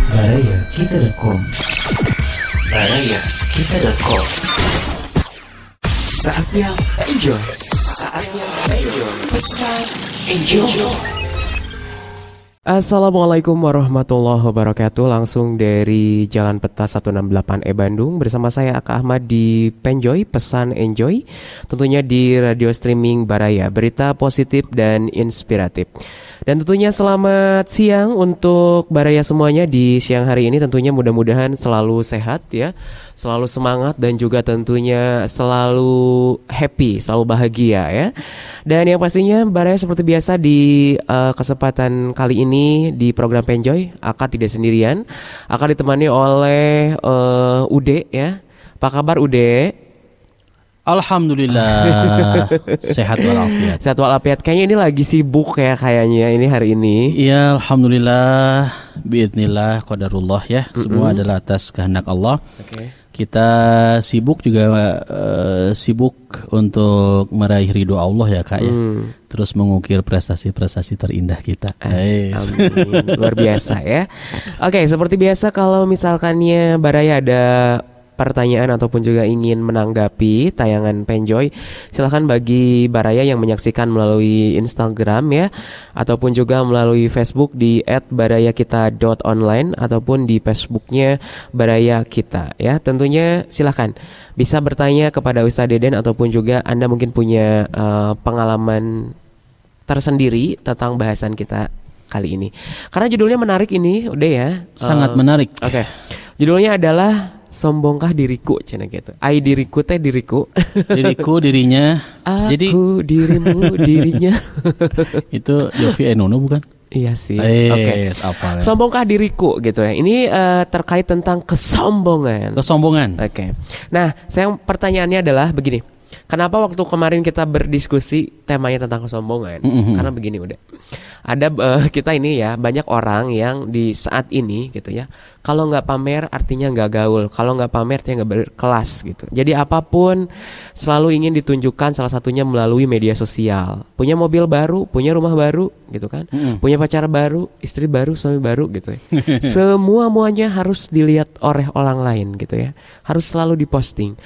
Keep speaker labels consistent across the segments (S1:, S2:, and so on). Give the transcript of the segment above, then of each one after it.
S1: Barayakita.com. Barayakita.com. Saatnya enjoy. Saatnya enjoy. Pesan enjoy.
S2: Assalamualaikum warahmatullahi wabarakatuh. Langsung dari Jalan Peta 168E Bandung. Bersama saya Aka Ahmad di Penjoy, Pesan Enjoy. Tentunya di radio streaming Baraya, berita positif dan inspiratif. Dan tentunya selamat siang untuk Baraya semuanya di siang hari ini. Tentunya mudah-mudahan selalu sehat ya, selalu semangat dan juga tentunya selalu happy, selalu bahagia ya. Dan yang pastinya Baraya seperti biasa di kesempatan kali ini di program Penjoy, Aka tidak sendirian. Aka ditemani oleh Ude ya. Apa kabar Ude?
S3: Alhamdulillah sehat walafiat.
S2: Sehat walafiat. Kayaknya ini lagi sibuk ya kayaknya ini hari ini.
S3: Iya, alhamdulillah, biidznillah, qadarullah ya. Semua adalah atas kehendak Allah.
S2: Oke.
S3: Kita sibuk juga sibuk untuk meraih ridho Allah ya Kak ya. Terus mengukir prestasi-prestasi terindah kita.
S2: Amin. Luar biasa ya. Oke, seperti biasa kalau misalkannya Baraya ada pertanyaan ataupun juga ingin menanggapi tayangan Penjoy, silahkan bagi Baraya yang menyaksikan melalui Instagram ya, ataupun juga melalui Facebook di @barayakita.online ataupun di Facebooknya Baraya Kita ya. Tentunya silahkan bisa bertanya kepada Ustaz Deden ataupun juga Anda mungkin punya pengalaman tersendiri tentang bahasan kita kali ini. Karena judulnya menarik ini, udah ya.
S3: Sangat menarik.
S2: Oke. Judulnya adalah sombongkah diriku, cina gitu. Ai diriku teh diriku.
S3: Diriku dirinya.
S2: Aku
S3: Jadi
S2: dirimu dirinya.
S3: itu Yofi Enono bukan?
S2: Iya sih. Oke.
S3: Apa ya?
S2: Sombongkah diriku gitu ya. Ini terkait tentang kesombongan.
S3: Kesombongan.
S2: Oke. Nah, pertanyaannya adalah begini. Kenapa waktu kemarin kita berdiskusi temanya tentang kesombongan? Karena begini udah. Ada kita ini ya, banyak orang yang di saat ini gitu ya, kalau nggak pamer artinya nggak gaul, kalau nggak pamer artinya nggak berkelas gitu. Jadi apapun selalu ingin ditunjukkan, salah satunya melalui media sosial. Punya mobil baru, punya rumah baru gitu kan, punya pacar baru, istri baru, suami baru gitu ya. Semuanya harus dilihat oleh orang lain gitu ya, harus selalu diposting.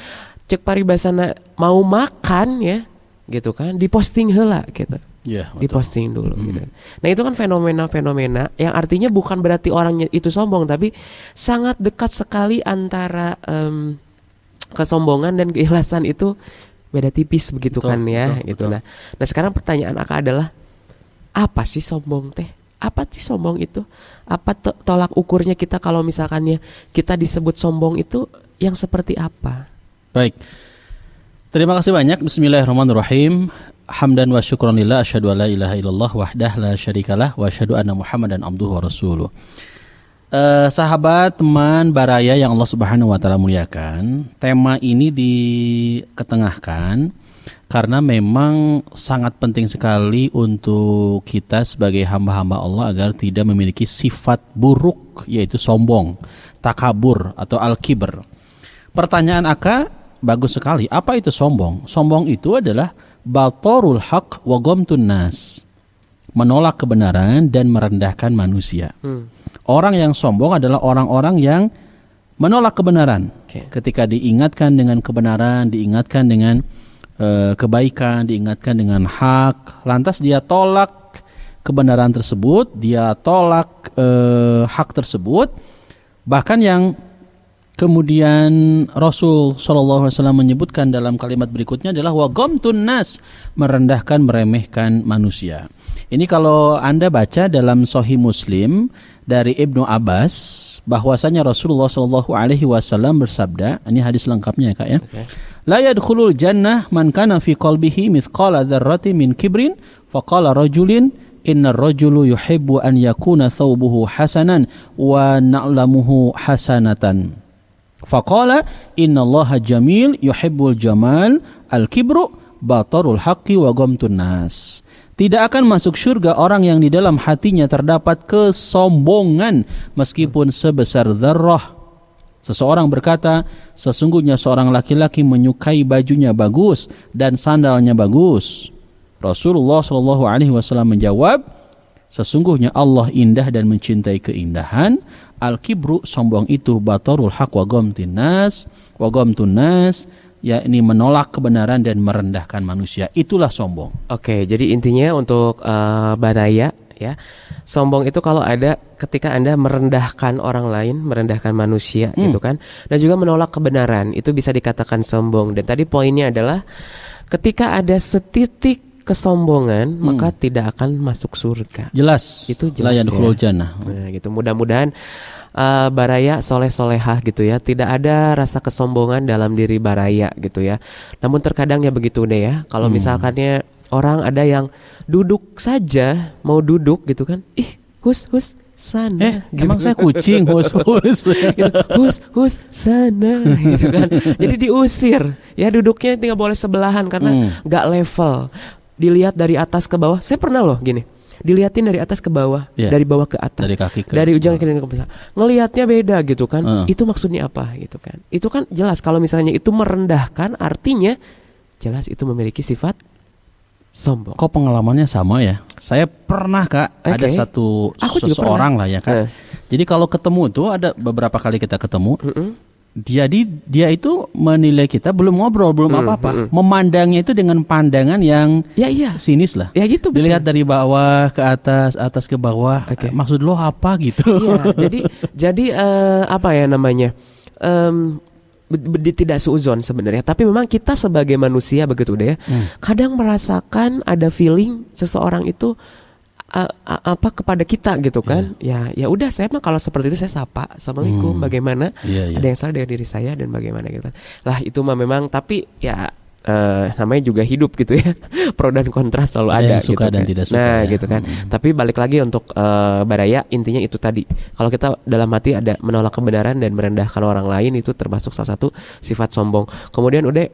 S2: Cek paribasana mau makan ya gitu kan, diposting heula gitu.
S3: Ya,
S2: diposting dulu gitu. Nah itu kan fenomena-fenomena yang artinya bukan berarti orangnya itu sombong, tapi sangat dekat sekali antara kesombongan dan keikhlasan itu beda tipis begitu, betul, kan ya betul, gitu. Betul. Nah sekarang pertanyaan Aka adalah apa sih sombong teh? Apa sih sombong itu? Apa tolak ukurnya kita kalau misalkannya kita disebut sombong itu yang seperti apa?
S3: Baik. Terima kasih banyak. Bismillahirrahmanirrahim. Hamdan wa syukranillah, asyhadu an la ilaha illallah wahdah la syarikalah wa asyhadu anna Muhammadan abduhu wa rasuluh. Sahabat, teman Baraya yang Allah Subhanahu wa taala muliakan, tema ini diketengahkan karena memang sangat penting sekali untuk kita sebagai hamba-hamba Allah agar tidak memiliki sifat buruk, yaitu sombong, takabur atau al-kibr. Pertanyaan Aka bagus sekali. Apa itu sombong? Sombong itu adalah batorul haq wa ghamtun nas. Menolak kebenaran dan merendahkan manusia. Orang yang sombong adalah orang-orang yang menolak kebenaran. Ketika diingatkan dengan kebenaran, diingatkan dengan kebaikan, diingatkan dengan hak, lantas dia tolak kebenaran tersebut, dia tolak hak tersebut. Bahkan yang kemudian Rasul SAW menyebutkan dalam kalimat berikutnya adalah wa ghamtun nas, merendahkan, meremehkan manusia. Ini kalau Anda baca dalam Sahih Muslim dari Ibnu Abbas, bahwasanya Rasulullah SAW bersabda, ini hadis lengkapnya ya Kak ya. La yadkhulul jannah man kana fi qalbihi mithqala dzarratin min kibrin faqala rajulin innar rajulu yuhibbu an yakuna thawbuhu hasanan wa na'lamuhu hasanatan. Faqala innallaha jamil yuhibbul jamal al-kibru batarul haqqi wa ghamtun nas. Tidak akan masuk surga orang yang di dalam hatinya terdapat kesombongan meskipun sebesar dzarrah. Seseorang berkata, sesungguhnya seorang laki-laki menyukai bajunya bagus dan sandalnya bagus. Rasulullah SAW menjawab, Sesungguhnya Allah indah dan mencintai keindahan. Al-kibru, sombong itu, batarul haq wa ghamtun nas, yakni menolak kebenaran dan merendahkan manusia. Itulah sombong.
S2: Oke, jadi intinya untuk Baraya ya, sombong itu kalau ada ketika Anda merendahkan orang lain, merendahkan manusia gitu kan, dan juga menolak kebenaran, itu bisa dikatakan sombong. Dan tadi poinnya adalah ketika ada setitik kesombongan, maka tidak akan masuk surga.
S3: Jelas.
S2: Itu
S3: La
S2: jelas
S3: yadkhulul
S2: ya.
S3: jannah.
S2: Nah, gitu. Mudah-mudahan Baraya soleh-solehah gitu ya. Tidak ada rasa kesombongan dalam diri Baraya gitu ya. Namun terkadang ya begitu deh ya. Kalau misalkannya orang ada yang duduk saja, mau duduk gitu kan. Hus sana. Gitu.
S3: Emang saya kucing, hus.
S2: Gitu. Hus sana gitu kan. Jadi diusir. Ya duduknya tinggal boleh sebelahan karena nggak level. Dilihat dari atas ke bawah. Saya pernah loh gini. Dilihatin dari atas ke bawah, dari bawah ke atas,
S3: dari kaki ke
S2: dari ujung ke bawah. Ngelihatnya beda gitu kan. Itu maksudnya apa gitu kan. Itu kan jelas kalau misalnya itu merendahkan, artinya jelas itu memiliki sifat sombong.
S3: Kok pengalamannya sama ya? Saya pernah Kak, ada seseorang lah ya Kak. Jadi kalau ketemu tuh ada beberapa kali kita ketemu. Jadi dia itu menilai kita belum ngobrol, belum apa-apa. Memandangnya itu dengan pandangan yang sinis lah.
S2: Ya gitu.
S3: Dilihat dari bawah ke atas, atas ke bawah. Maksud lo apa gitu?
S2: Iya, jadi apa ya namanya? Tidak seuzon sebenarnya. Tapi memang kita sebagai manusia begitu deh. Kadang merasakan ada feeling seseorang itu apa kepada kita gitu kan. Ya udah, saya mah kalau seperti itu saya sapa, assalamualaikum, bagaimana, ada yang salah dengan diri saya dan bagaimana gitu kan. Lah itu mah memang, tapi ya namanya juga hidup gitu ya. Pro dan kontra selalu ada
S3: yang suka
S2: gitu
S3: dan
S2: kan.
S3: tidak suka,
S2: Nah
S3: ya.
S2: gitu kan. Tapi balik lagi untuk Baraya, intinya itu tadi. Kalau kita dalam hati ada menolak kebenaran dan merendahkan orang lain, itu termasuk salah satu sifat sombong. Kemudian udah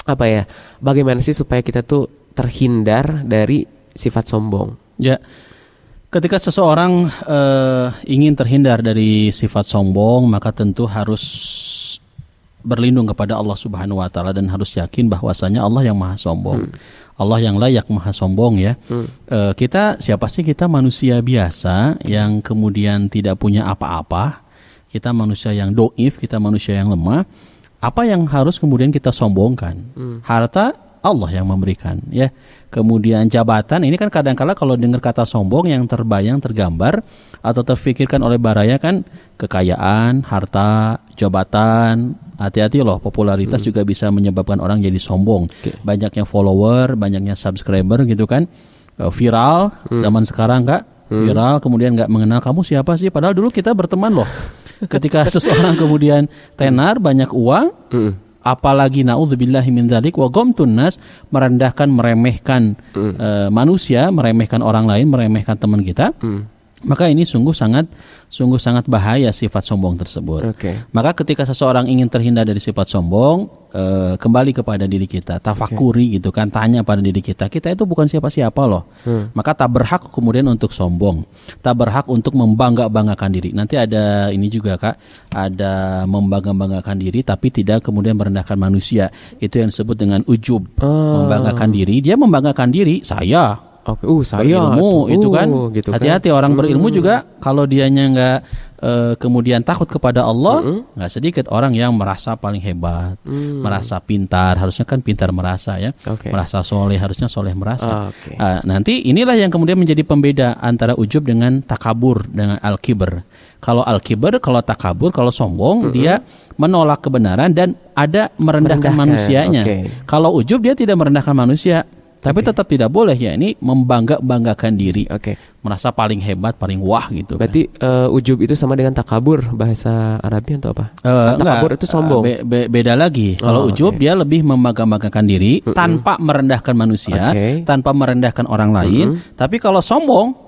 S2: apa ya? Bagaimana sih supaya kita tuh terhindar dari sifat sombong?
S3: Ya, ketika seseorang ingin terhindar dari sifat sombong, maka tentu harus berlindung kepada Allah Subhanahu wa taala dan harus yakin bahwasanya Allah yang maha sombong. Allah yang layak maha sombong ya. Kita siapa sih? Kita manusia biasa yang kemudian tidak punya apa-apa. Kita manusia yang doif, kita manusia yang lemah. Apa yang harus kemudian kita sombongkan? Harta Allah yang memberikan ya. Kemudian jabatan, ini kan kadang-kala kalau dengar kata sombong yang terbayang, tergambar atau terfikirkan oleh Baraya kan kekayaan, harta, jabatan. Hati-hati loh, popularitas juga bisa menyebabkan orang jadi sombong. Banyaknya follower, banyaknya subscriber gitu kan. Viral zaman sekarang Kak, viral kemudian nggak mengenal kamu siapa sih, padahal dulu kita berteman loh. Ketika seseorang kemudian tenar, banyak uang, apalagi naudzubillahi min dzalik wa ghamtun nas, merendahkan, meremehkan manusia, meremehkan orang lain, meremehkan teman kita, maka ini sungguh sangat bahaya sifat sombong tersebut. Maka ketika seseorang ingin terhindar dari sifat sombong, kembali kepada diri kita, tafakuri gitu kan, tanya pada diri kita itu bukan siapa-siapa loh. Maka tak berhak kemudian untuk sombong, tak berhak untuk membangga-banggakan diri. Nanti ada ini juga Kak, ada membangga-banggakan diri tapi tidak kemudian merendahkan manusia. Itu yang disebut dengan ujub, membanggakan diri. Dia membanggakan diri, saya
S2: saya
S3: berilmu itu kan.
S2: Gitu
S3: hati-hati
S2: kan?
S3: Orang berilmu juga kalau dianya nggak kemudian takut kepada Allah, nggak sedikit orang yang merasa paling hebat, merasa pintar, harusnya kan pintar merasa ya, merasa soleh, harusnya soleh merasa. Nanti inilah yang kemudian menjadi pembeda antara ujub dengan takabur, dengan al-kibr. Kalau al-kibr, kalau takabur, kalau sombong, dia menolak kebenaran dan ada merendahkan manusianya. Kalau ujub dia tidak merendahkan manusia, tapi tetap tidak boleh ya, ini membanggakan diri, merasa paling hebat, paling wah gitu.
S2: Berarti ujub itu sama dengan takabur, bahasa Arabnya atau apa? Takabur itu sombong.
S3: Beda lagi. Kalau ujub dia lebih membanggakan diri tanpa merendahkan manusia, tanpa merendahkan orang lain. Tapi kalau sombong,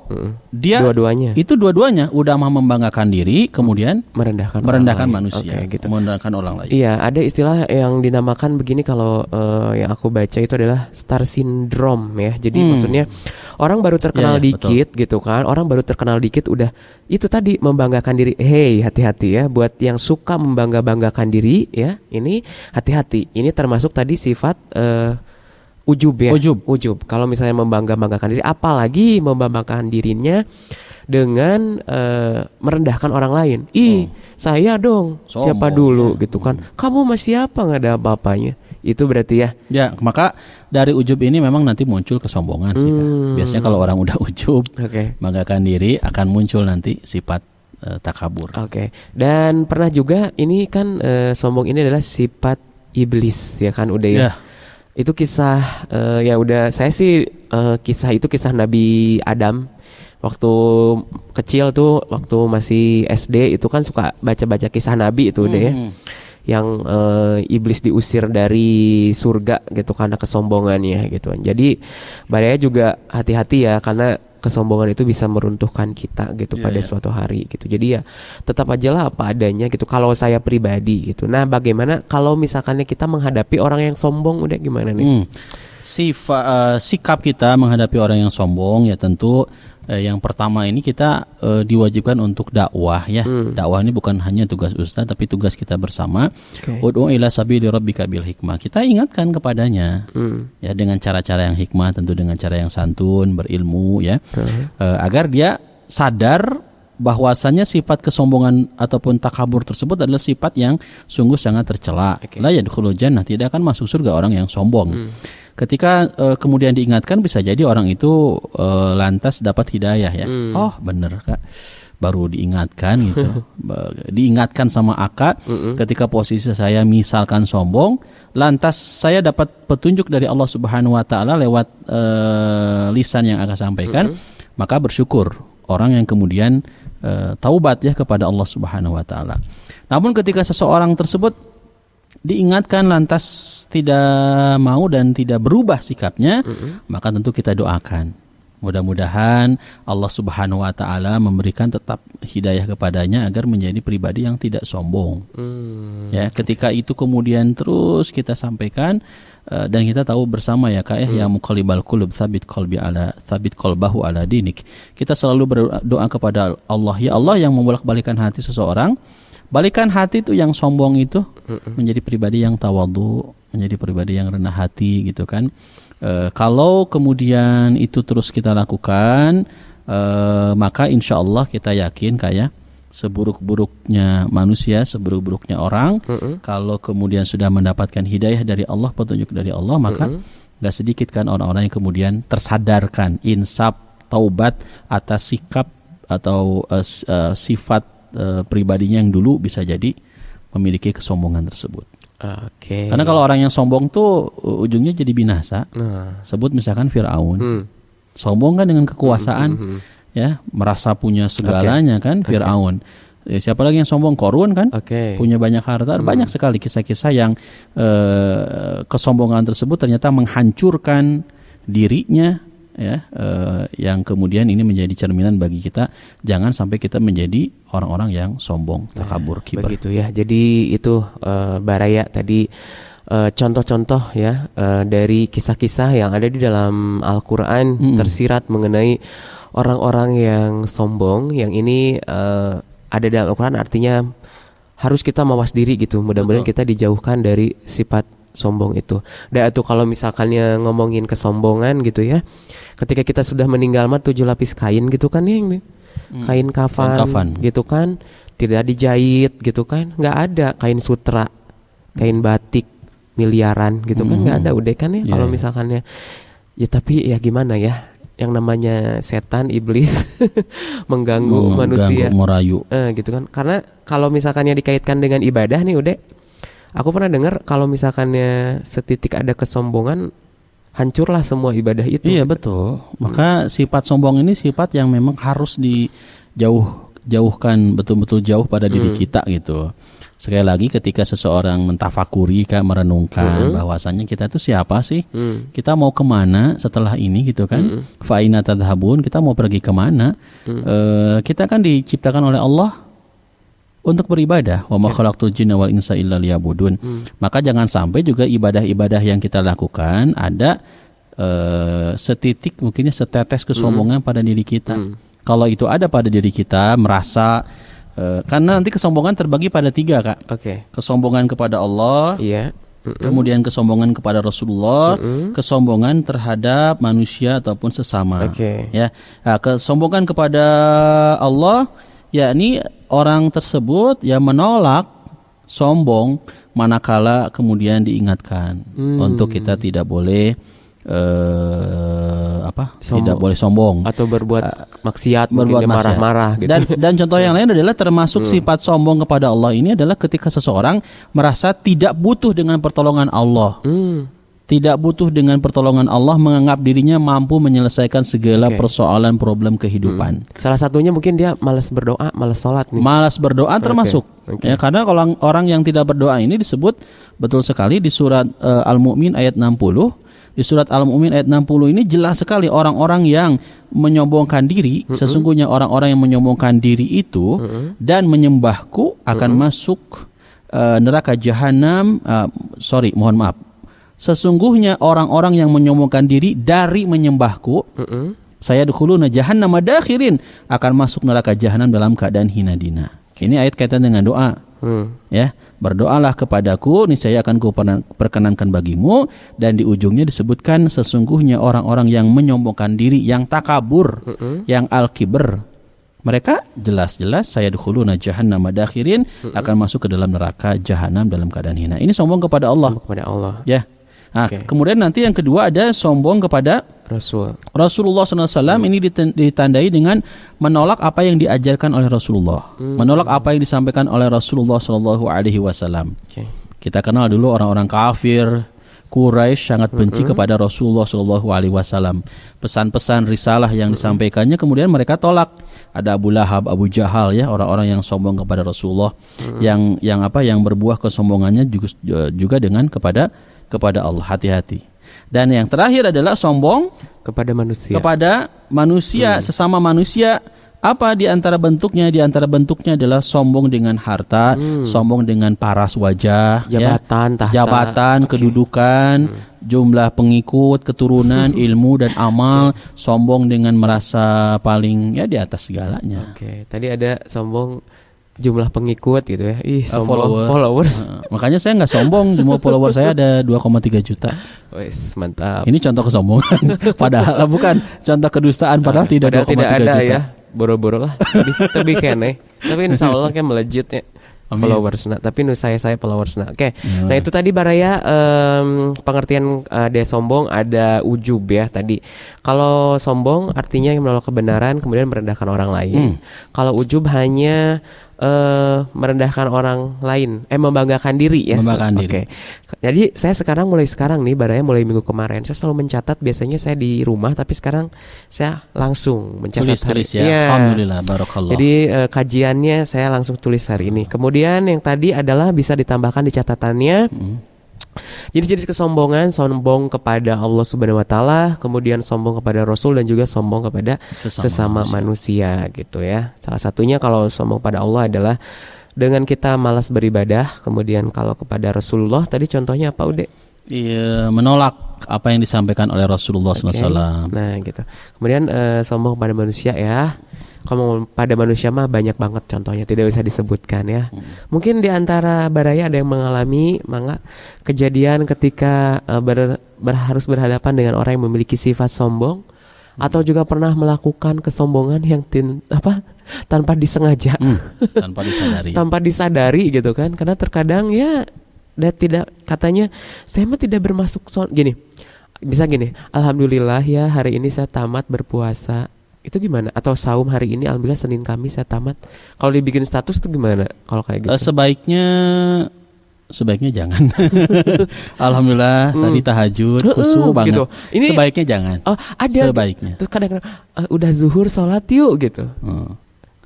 S3: dia dua-duanya udah membanggakan diri, kemudian merendahkan manusia, gitu. Merendahkan orang lain.
S2: Iya, ada istilah yang dinamakan begini kalau yang aku baca itu adalah star syndrome ya. Jadi maksudnya orang baru terkenal dikit gitu kan, orang baru terkenal dikit udah itu tadi membanggakan diri. Hey, hati-hati ya buat yang suka membanggakan diri ya. Ini hati-hati. Ini termasuk tadi sifat ujub ya.
S3: Ujub.
S2: Kalau misalnya membangga-banggakan diri, apalagi membanggakan dirinya dengan merendahkan orang lain. Saya dong,
S3: Sombong,
S2: siapa dulu
S3: ya.
S2: gitu kan. Kamu masih apa, nggak ada apa-apanya. Itu berarti ya.
S3: Ya, maka dari ujub ini memang nanti muncul kesombongan sih, Kak. Biasanya kalau orang udah ujub,
S2: Oke.
S3: banggakan diri, akan muncul nanti sifat takabur.
S2: Oke. Dan pernah juga ini kan sombong ini adalah sifat iblis ya kan, udah ya.
S3: Ya.
S2: Itu kisah ya udah saya sih kisah Nabi Adam waktu kecil tuh, waktu masih SD itu kan suka baca-baca kisah Nabi itu udah ya. Yang iblis diusir dari surga gitu karena kesombongannya gitu kan. Jadi Baraya juga hati-hati ya, karena kesombongan itu bisa meruntuhkan kita gitu pada suatu hari gitu. Jadi ya tetap aja lah apa adanya gitu kalau saya pribadi gitu. Nah, bagaimana kalau misalkannya kita menghadapi orang yang sombong, udah gimana nih?
S3: Sikap kita menghadapi orang yang sombong ya tentu yang pertama ini kita diwajibkan untuk dakwah ya. Dakwah ini bukan hanya tugas ustaz tapi tugas kita bersama. Ud'u ila sabili rabbika bil hikmah. Kita ingatkan kepadanya ya dengan cara-cara yang hikmah, tentu dengan cara yang santun, berilmu ya. Agar dia sadar bahwasanya sifat kesombongan ataupun takabur tersebut adalah sifat yang sungguh sangat tercela. La yadkhulul jannah, tidak akan masuk surga orang yang sombong. Ketika kemudian diingatkan, bisa jadi orang itu lantas dapat hidayah ya. Oh bener Kak, baru diingatkan gitu. Diingatkan sama Aka ketika posisi saya misalkan sombong, lantas saya dapat petunjuk dari Allah Subhanahu wa taala lewat lisan yang Aka sampaikan, maka bersyukur orang yang kemudian taubat ya kepada Allah Subhanahu wa taala. Namun ketika seseorang tersebut diingatkan lantas tidak mau dan tidak berubah sikapnya, maka tentu kita doakan. Mudah-mudahan Allah Subhanahu wa taala memberikan tetap hidayah kepadanya agar menjadi pribadi yang tidak sombong. Ya, ketika itu kemudian terus kita sampaikan dan kita tahu bersama ya Kak ya muqallibal qulub tsabit qalbahu ala dinik. Kita selalu berdoa kepada Allah, ya Allah yang membolak-balikan hati seseorang, balikan hati itu yang sombong itu menjadi pribadi yang tawadhu, menjadi pribadi yang rendah hati gitu kan. Kalau kemudian itu terus kita lakukan, maka insya Allah kita yakin kayak seburuk-buruknya manusia, seburuk-buruknya orang, kalau kemudian sudah mendapatkan hidayah dari Allah, petunjuk dari Allah, maka gak sedikit kan orang-orang yang kemudian tersadarkan, insaf, taubat atas sikap atau sifat pribadinya yang dulu bisa jadi memiliki kesombongan tersebut. Karena kalau orang yang sombong tuh ujungnya jadi binasa. Sebut misalkan Fir'aun, sombong kan dengan kekuasaan, ya merasa punya segalanya kan Fir'aun. Siapa lagi yang sombong? Korun kan, punya banyak harta. Banyak sekali kisah-kisah yang kesombongan tersebut ternyata menghancurkan dirinya. Ya, yang kemudian ini menjadi cerminan bagi kita, jangan sampai kita menjadi orang-orang yang sombong, takabur, kibar.
S2: Begitu ya. Jadi itu Baraya tadi contoh-contoh ya dari kisah-kisah yang ada di dalam Al-Quran tersirat mengenai orang-orang yang sombong. Yang ini ada dalam Al-Quran, artinya harus kita mawas diri gitu. Mudah-mudahan kita dijauhkan dari sifat sombong itu. Dan itu kalau misalkannya ngomongin kesombongan gitu ya, ketika kita sudah meninggal mah 7 lapis kain gitu kan ya, kain kafan gitu kan, tidak dijahit gitu kan, nggak ada kain sutra, kain batik miliaran gitu kan, nggak ada, udah kan ya. Kalau misalkannya ya, tapi ya gimana ya, yang namanya setan, iblis mengganggu manusia,
S3: merayu
S2: gitu kan. Karena kalau misalkannya dikaitkan dengan ibadah nih, udah aku pernah dengar kalau misalkannya setitik ada kesombongan, hancurlah semua ibadah itu.
S3: Iya betul. Maka sifat sombong ini sifat yang memang harus dijauhkan, betul-betul jauh pada diri kita gitu. Sekali lagi ketika seseorang mentafakuri, merenungkan bahwasannya kita itu siapa sih? Kita mau kemana setelah ini gitu kan? Fa aina tadhhabun, kita mau pergi kemana? Kita kan diciptakan oleh Allah untuk beribadah. Wa ma khalaqtul jinna wal insa illa liya'budun. Maka jangan sampai juga ibadah-ibadah yang kita lakukan ada setitik, mungkinnya setetes kesombongan pada diri kita. Kalau itu ada pada diri kita, merasa karena nanti kesombongan terbagi pada 3 Kak. Kesombongan kepada Allah, kemudian kesombongan kepada Rasulullah, kesombongan terhadap manusia ataupun sesama.
S2: Oke.
S3: Ya, nah, kesombongan kepada Allah, yakni orang tersebut ya menolak sombong manakala kemudian diingatkan untuk kita tidak boleh tidak boleh sombong
S2: Atau berbuat maksiat,
S3: berbuat
S2: mungkin dia
S3: maksiat.
S2: marah-marah gitu.
S3: Dan contoh yang lain adalah termasuk sifat sombong kepada Allah ini adalah ketika seseorang merasa tidak butuh dengan pertolongan Allah. Tidak butuh dengan pertolongan Allah, menganggap dirinya mampu menyelesaikan segala persoalan problem kehidupan.
S2: Salah satunya mungkin dia malas berdoa, malas sholat nih.
S3: Malas berdoa termasuk. Ya, karena kalau orang yang tidak berdoa ini disebut betul sekali di surat Al-Mu'min ayat 60. Di surat Al-Mu'min ayat 60 ini jelas sekali orang-orang yang menyombongkan diri, sesungguhnya orang-orang yang menyombongkan diri itu dan menyembahku akan masuk neraka jahanam. Mohon maaf. Sesungguhnya orang-orang yang menyombongkan diri dari menyembahku, saya dukhuluna jahannam madakhirin, akan masuk neraka jahanam dalam keadaan hina dina. Ini ayat kaitan dengan doa. Ya, berdoalah kepadaku, niscaya akan kuperkenankan bagimu. Dan di ujungnya disebutkan sesungguhnya orang-orang yang menyombongkan diri, yang takabur, yang al-kibr, mereka jelas-jelas saya dukhuluna jahannam madakhirin, akan masuk ke dalam neraka jahanam dalam keadaan hina. Ini sombong kepada Allah.
S2: Sombong kepada Allah.
S3: Ya. Nah, kemudian nanti yang kedua ada sombong kepada Rasulullah SAW. Ini ditandai dengan menolak apa yang diajarkan oleh Rasulullah, menolak apa yang disampaikan oleh Rasulullah SAW. Kita kenal dulu orang-orang kafir Quraisy sangat benci kepada Rasulullah SAW. Pesan-pesan risalah yang disampaikannya kemudian mereka tolak. Ada Abu Lahab, Abu Jahal, ya, orang-orang yang sombong kepada Rasulullah, yang berbuah kesombongannya juga dengan kepada Allah. Hati-hati. Dan yang terakhir adalah sombong
S2: kepada manusia.
S3: Sesama manusia. Apa di antara bentuknya? Di antara bentuknya adalah sombong dengan harta, sombong dengan paras wajah, jabatan, kedudukan, jumlah pengikut, keturunan, ilmu dan amal, sombong dengan merasa paling di atas segalanya.
S2: Tadi ada sombong jumlah pengikut gitu ya. Sombong followers.
S3: Makanya saya nggak sombong, jumlah follower saya ada 2,3 juta.
S2: Wes, mantap.
S3: Ini contoh kesombongan. Padahal bukan contoh kedustaan, padahal tidak 2,3
S2: ada
S3: juta.
S2: Ya. Boro-boro lah. Tapi kene. Tapi insya Allah kan melejit ya. Followers tapi saya followers Nah itu tadi Baraya pengertian ada sombong, ada ujub ya tadi. Kalau sombong artinya yang menolak kebenaran kemudian merendahkan orang lain. Kalau ujub hanya merendahkan orang lain, membanggakan diri ya. Jadi saya mulai sekarang nih Baraya, mulai minggu kemarin saya selalu mencatat. Biasanya saya di rumah, tapi sekarang saya langsung mencatat
S3: tulis ya. Alhamdulillah, barakallah.
S2: Jadi kajiannya saya langsung tulis hari ini. Kemudian yang tadi adalah bisa ditambahkan di catatannya. Jenis-jenis kesombongan, sombong kepada Allah Subhanahu wa taala, kemudian sombong kepada Rasul, dan juga sombong kepada sesama manusia gitu ya. Salah satunya kalau sombong pada Allah adalah dengan kita malas beribadah. Kemudian kalau kepada Rasulullah tadi contohnya apa, Ude?
S3: Iya, menolak apa yang disampaikan oleh Rasulullah SAW.
S2: Nah gitu. Kemudian sombong kepada manusia ya. Kalau pada manusia mah banyak banget contohnya, tidak bisa disebutkan ya. Mungkin di antara Baraya ada yang mengalami kejadian ketika harus berhadapan dengan orang yang memiliki sifat sombong, atau juga pernah melakukan kesombongan yang tanpa disengaja, tanpa disadari gitu kan. Karena terkadang dia tidak, katanya saya mah tidak bermaksud bisa gini, alhamdulillah ya hari ini saya tamat berpuasa. Itu gimana? Atau saum hari ini alhamdulillah Senin Kamis saya tamat. Kalau dibikin status itu gimana? Kalau kayak gitu?
S3: Sebaiknya jangan. Alhamdulillah tadi tahajud khusyuk banget. Gitu. Ini sebaiknya jangan.
S2: Ada.
S3: Sebaiknya.
S2: Terus kadang-kadang udah zuhur sholat yuk gitu.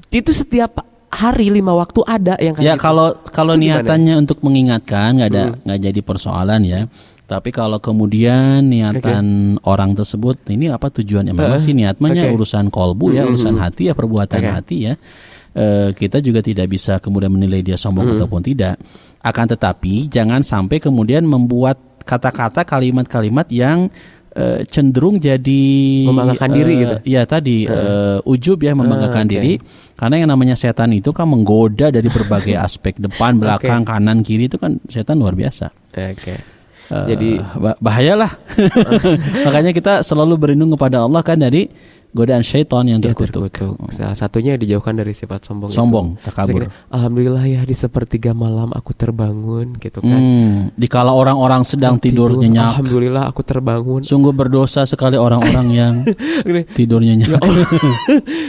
S2: Itu setiap hari 5 waktu ada yang kayak
S3: gitu. Ya kalau niatannya untuk mengingatkan nggak jadi persoalan ya. Tapi kalau kemudian niatan orang tersebut, ini apa tujuannya? Memang sih niatnya urusan kolbu ya, urusan hati ya, perbuatan hati ya. Kita juga tidak bisa kemudian menilai dia sombong ataupun tidak. Akan tetapi jangan sampai kemudian membuat kata-kata, kalimat-kalimat yang cenderung jadi
S2: membanggakan diri gitu.
S3: Ya tadi ujub ya, membanggakan diri. Karena yang namanya setan itu kan menggoda dari berbagai aspek, depan, belakang, kanan, kiri, itu kan setan luar biasa.
S2: Oke. Jadi
S3: bahayalah. Makanya kita selalu berlindung kepada Allah kan dari godaan syaitan yang terkutuk.
S2: Salah satunya dijauhkan dari sifat sombong.
S3: Takabur.
S2: Alhamdulillah ya di sepertiga malam aku terbangun gitu kan.
S3: Dikala orang-orang sedang tidur nyenyak.
S2: Alhamdulillah aku terbangun.
S3: Sungguh berdosa sekali orang-orang yang tidur nyenyak.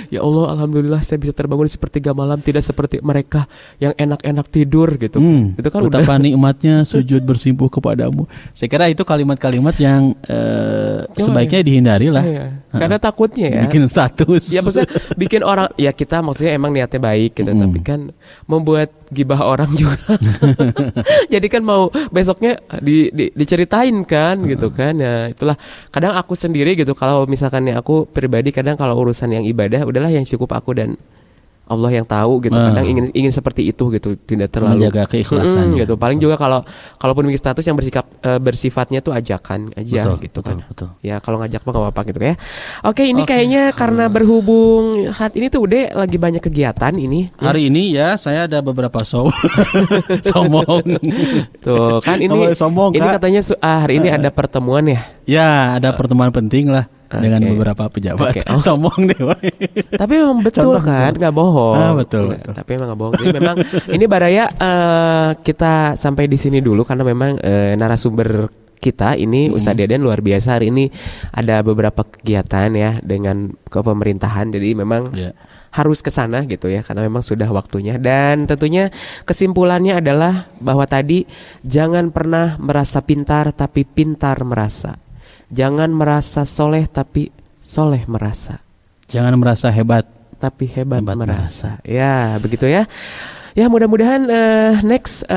S2: Ya Allah, alhamdulillah saya bisa terbangun di sepertiga malam, tidak seperti mereka yang enak-enak tidur gitu. Itu kan
S3: betapa nikmatnya sujud bersimpuh kepadamu. Saya kira itu kalimat-kalimat yang sebaiknya dihindari lah.
S2: Karena takutnya ya.
S3: Bikin status.
S2: Ya maksudnya bikin orang, ya kita maksudnya emang niatnya baik gitu, tapi kan membuat gibah orang juga. Jadi kan mau besoknya diceritain kan gitu kan. Ya itulah, kadang aku sendiri gitu, kalau misalkan ya aku pribadi kadang kalau urusan yang ibadah udahlah yang cukup aku dan Allah yang tahu gitu. Kadang ingin seperti itu gitu, tidak terlalu
S3: menjaga keikhlasannya
S2: gitu. Paling juga kalaupun bikin status yang bersifatnya tuh ajakan aja gitu kan.
S3: Betul.
S2: Ya kalau ngajak mah gak apa-apa gitu ya. Oke, ini kayaknya karena berhubung saat ini tuh udah lagi banyak kegiatan ini.
S3: Hari ini ya saya ada beberapa sombong.
S2: Tuh kan ini
S3: sombong,
S2: ini katanya hari ini ada pertemuan ya.
S3: Ya, ada pertemuan penting lah dengan beberapa pejabat. Sombong deh.
S2: Tapi memang betul kan, nggak bohong.
S3: Betul.
S2: Tapi memang nggak bohong. Jadi memang ini Baraya kita sampai di sini dulu karena memang narasumber kita ini Ustadz Deden luar biasa. Hari ini ada beberapa kegiatan ya dengan kepemerintahan. Jadi memang harus ke sana gitu ya, karena memang sudah waktunya. Dan tentunya kesimpulannya adalah bahwa tadi jangan pernah merasa pintar tapi pintar merasa. Jangan merasa soleh tapi soleh merasa.
S3: Jangan merasa hebat
S2: tapi hebat merasa. Ya begitu ya. Ya mudah-mudahan next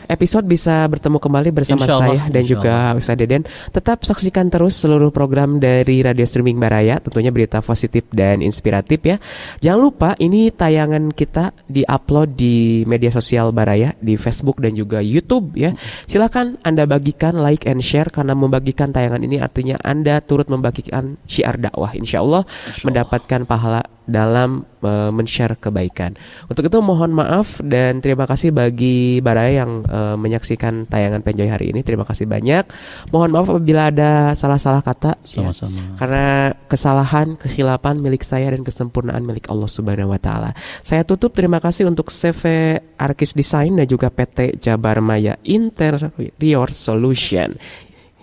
S2: episode bisa bertemu kembali bersama saya dan juga Ustadz Deden. Tetap saksikan terus seluruh program dari Radio Streaming Baraya, tentunya berita positif dan inspiratif ya. Jangan lupa ini tayangan kita di-upload di media sosial Baraya, di Facebook dan juga YouTube ya. Silakan Anda bagikan, like and share, karena membagikan tayangan ini artinya Anda turut membagikan syiar dakwah. Insyaallah mendapatkan pahala dalam men-share kebaikan. Untuk itu mohon maaf dan terima kasih bagi Baraya yang menyaksikan tayangan Penjoy hari ini. Terima kasih banyak. Mohon maaf apabila ada salah-salah kata.
S3: Sama-sama.
S2: Ya, karena kesalahan, kehilapan milik saya dan kesempurnaan milik Allah Subhanahu wa taala. Saya tutup, terima kasih untuk CV Arkis Design dan juga PT Jabar Maya Interior Solution.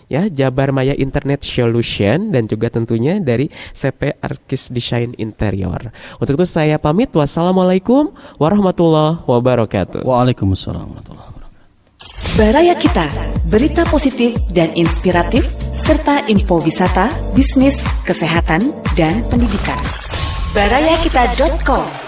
S2: Ya, Jabar Maya Internet Solution dan juga tentunya dari CP Arkis Design Interior. Untuk itu saya pamit. Wassalamualaikum warahmatullahi wabarakatuh.
S3: Waalaikumsalam warahmatullahi wabarakatuh.
S4: Baraya Kita, berita positif dan inspiratif serta info wisata, bisnis, kesehatan, dan pendidikan. barayakita.com